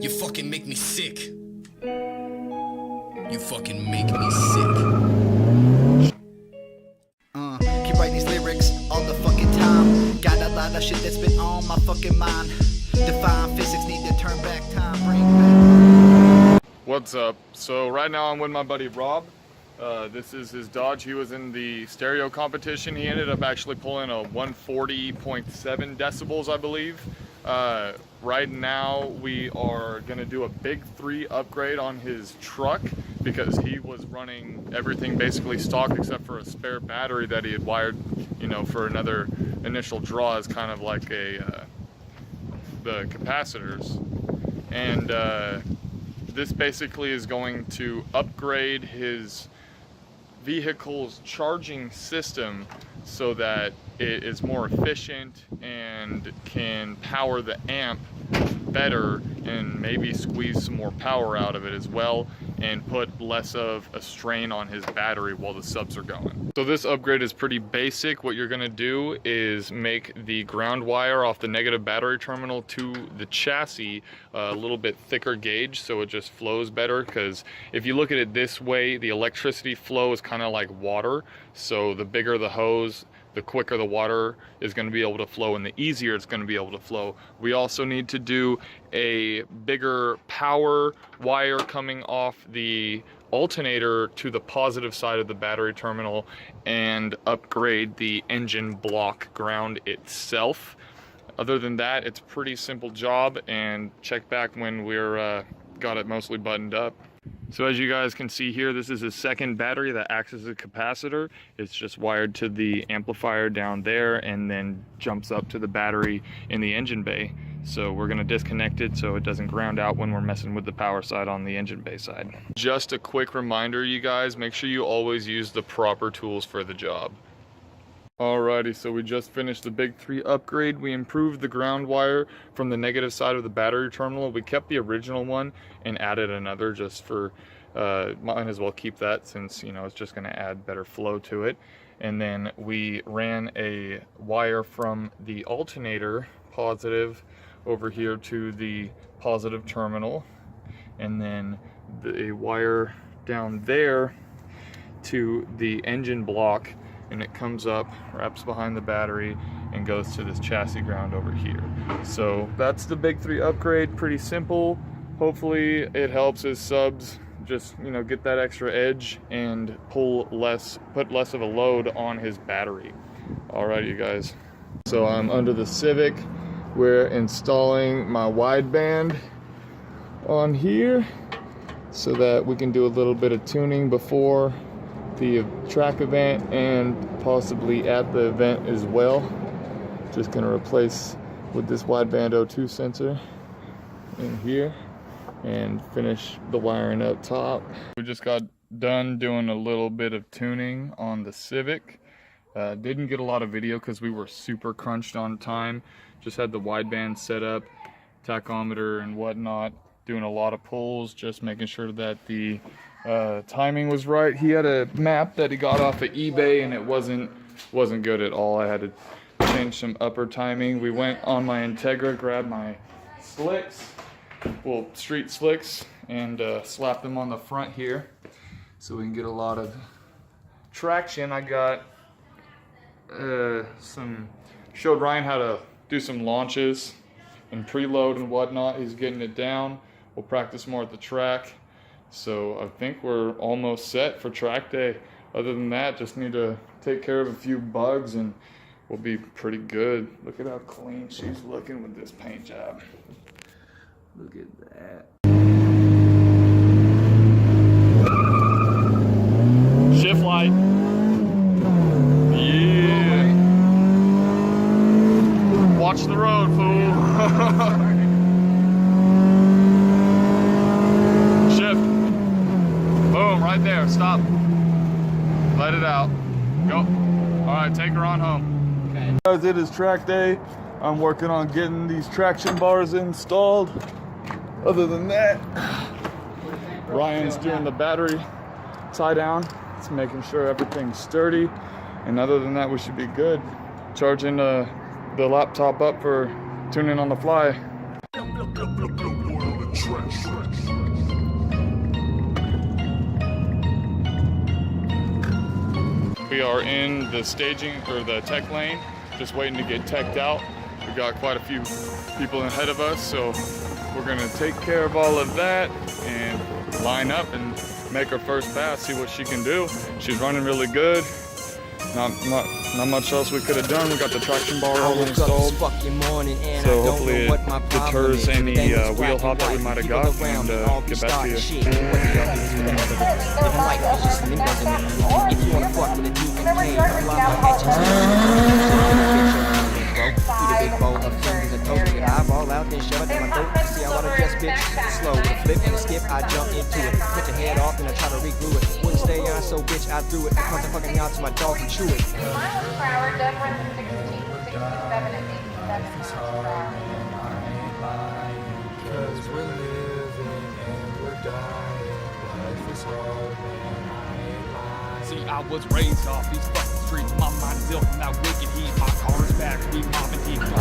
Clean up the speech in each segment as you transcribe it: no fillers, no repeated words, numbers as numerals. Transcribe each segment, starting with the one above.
You fucking make me sick. You fucking make me sick. Keep writing these lyrics all the fucking time. Got a lot of shit that's been on my fucking mind. Define physics, need to turn back time, bring back. What's up? So right now I'm with my buddy Rob. This is his Dodge. He was in the stereo competition. He ended up actually pulling a 140.7 decibels, I believe. Right now we are gonna do a big 3 upgrade on his truck because he was running everything basically stock except for a spare battery that he had wired, you know, for another initial draw as kind of like the capacitors. And this basically is going to upgrade his vehicle's charging system so that it is more efficient and can power the amp better and maybe squeeze some more power out of it as well and put less of a strain on his battery while the subs are going. So this upgrade is pretty basic. What you're gonna do is make the ground wire off the negative battery terminal to the chassis a little bit thicker gauge so it just flows better, because if you look at it this way, the electricity flow is kind of like water. So the bigger the hose, the quicker the water is going to be able to flow and the easier it's going to be able to flow. We also need to do a bigger power wire coming off the alternator to the positive side of the battery terminal and upgrade the engine block ground itself. Other than that, it's a pretty simple job, and check back when we're got it mostly buttoned up. So as you guys can see here, this is a second battery that acts as a capacitor. It's just wired to the amplifier down there and then jumps up to the battery in the engine bay. So we're gonna disconnect it so it doesn't ground out when we're messing with the power side on the engine bay side. Just a quick reminder, you guys, make sure you always use the proper tools for the job. Alrighty, so we just finished the big 3 upgrade. We improved the ground wire from the negative side of the battery terminal. We kept the original one and added another just for, might as well keep that since, you know, it's just gonna add better flow to it. And then we ran a wire from the alternator positive over here to the positive terminal. And then the wire down there to the engine block, and it comes up, wraps behind the battery, and goes to this chassis ground over here. So that's the big 3 upgrade, pretty simple. Hopefully it helps his subs just, you know, get that extra edge and put less of a load on his battery. Alright, you guys. So I'm under the Civic. We're installing my wideband on here so that we can do a little bit of tuning before the track event and possibly at the event as well. Just gonna replace with this wideband O2 sensor in here and finish the wiring up top. We just got done doing a little bit of tuning on the Civic. Didn't get a lot of video because we were super crunched on time. Just had the wideband set up, tachometer and whatnot, doing a lot of pulls, just making sure that the timing was right. He had a map that he got off of eBay and it wasn't good at all. I had to change some upper timing. We went on my Integra, grabbed my slicks, well, street slicks, and slapped them on the front here so we can get a lot of traction. I got showed Ryan how to do some launches and preload and whatnot. He's getting it down. We'll practice more at the track. So I think we're almost set for track day. Other than that, just need to take care of a few bugs and we'll be pretty good. Look at how clean she's looking with this paint job. Look at that. Shift light. Yeah. Watch the road, fool. Right there, stop. Let it out. Go. Alright, take her on home. Okay. Guys, it is track day. I'm working on getting these traction bars installed. Other than that, Ryan's doing the battery tie down. It's making sure everything's sturdy. And other than that, we should be good. Charging the laptop up for tuning on the fly. We are in the staging or the tech lane, just waiting to get teched out. We got quite a few people ahead of us, so we're gonna take care of all of that and line up and make her first pass, see what she can do. She's running really good. Not much else we could have done. We got the traction bar all installed, so hopefully it deters any wheel hop that we might have got, and get back to you. Big bowl of fingers and toast, get eyeball out, then shove it in my throat. See how I just bitch slow with a flip and a skip, I jump into it. Cut your head off and I try to reglue it. Wouldn't stay on, so bitch, I threw it. I come to fucking out to my dog and chew it. Miles per hour does run to 16, 67, and 87 miles per hour. Cause we're living and we're dying. Life is hard, man, I ain't lying. See, I was raised off these fucking streets. My mind is ill from that wicked heat. My car is back, we mobbing deep. That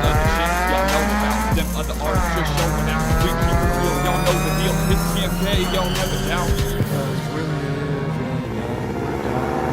other shit y'all know about. Them other artists just showing out. We keep it real, y'all know the deal. It's TMK, y'all never down. Cause we're living and we're dying.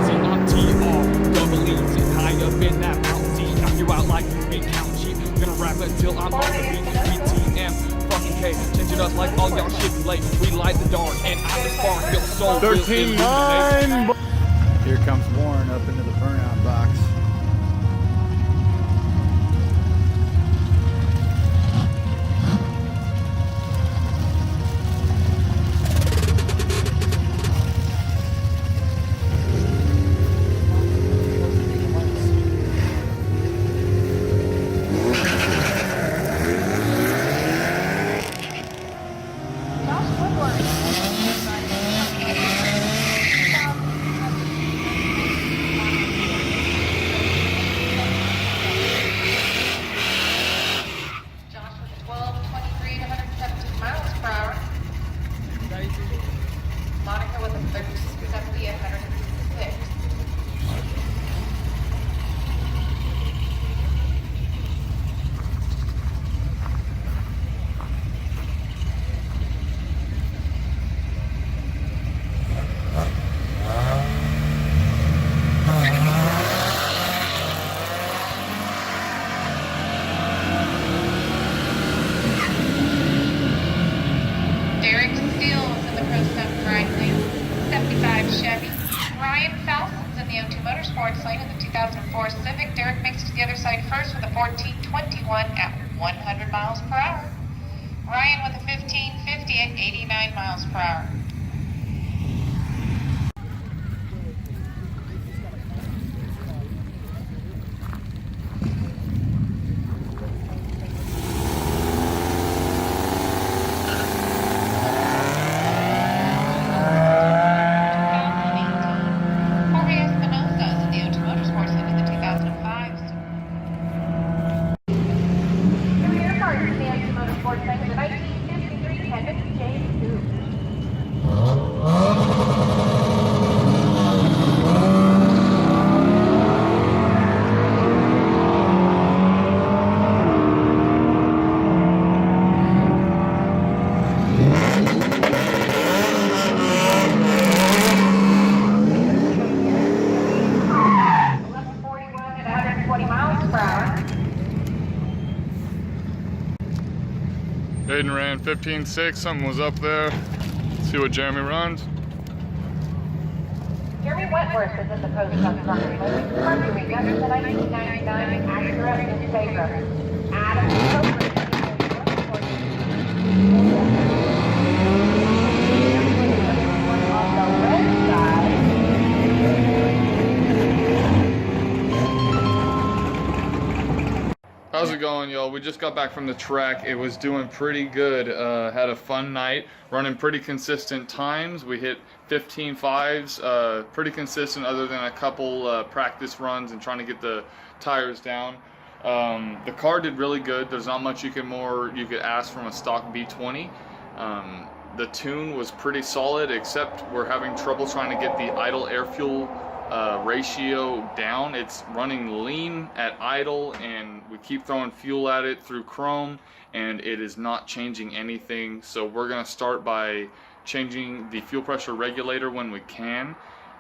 See, I'm TR, double E, sitting high up in that mountain deep. Knock you out like you been counting sheep. Gonna rap until I'm on the beat. BTM, fucking K, changing us like all y'all shit be late. We light the dawn, and I'm the spark, feel so 13-9. Here comes Warren up into the burnout box. Monica with a 70 at 106. Derek Steele's in the Pro 7 ride lane, 75 Chevy. Ryan Falson's in the O2 Motorsports lane in the 2004 Civic. Derek makes it to the other side first with a 1421 at 100 miles per hour. Ryan with a 1550 at 89 miles per hour. Aiden ran 15.6, something was up there. Let's see what Jeremy runs. Jeremy Wentworth is in the post truck Mercury. Mercury, Gunner, the 1999 Acura Integra. Adam on the red side. How's it going, y'all? We just got back from the track. It was doing pretty good. Had a fun night, running pretty consistent times. We hit 15.5s, pretty consistent other than a couple practice runs and trying to get the tires down. The car did really good. There's not much you could ask from a stock B20. the tune was pretty solid, except we're having trouble trying to get the idle air fuel ratio down. It's running lean at idle, and we keep throwing fuel at it through Chrome, and it is not changing anything. So we're going to start by changing the fuel pressure regulator when we can.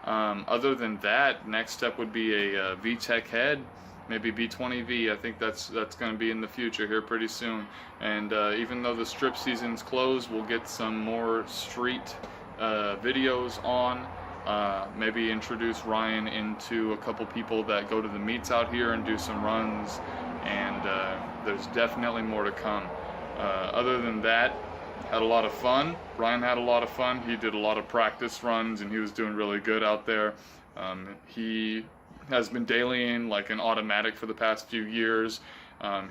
Other than that, next step would be a VTEC head, maybe B20V. I think that's going to be in the future here pretty soon. And even though the strip season's closed, we'll get some more street videos on. Maybe introduce Ryan into a couple people that go to the meets out here and do some runs. And there's definitely more to come. Other than that, had a lot of fun. Ryan had a lot of fun. He did a lot of practice runs, and he was doing really good out there. He has been dailying like an automatic for the past few years.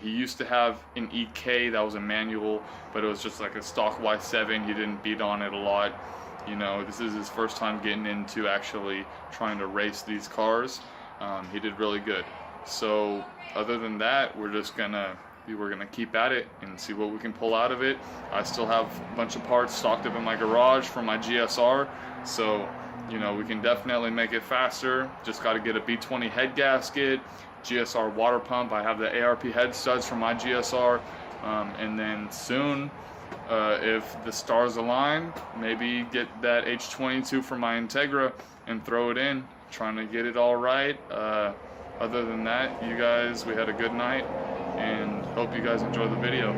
He used to have an EK that was a manual, but it was just like a stock Y7. He didn't beat on it a lot. You know, this is his first time getting into actually trying to race these cars. He did really good. So other than that, we're gonna keep at it and see what we can pull out of it. I still have a bunch of parts stocked up in my garage from my GSR, so you know, we can definitely make it faster. Just got to get a B20 head gasket, GSR water pump. I have the ARP head studs from my GSR, and then soon, if the stars align, maybe get that H22 from my Integra and throw it in, trying to get it all right. Other than that, you guys, we had a good night, and hope you guys enjoy the video.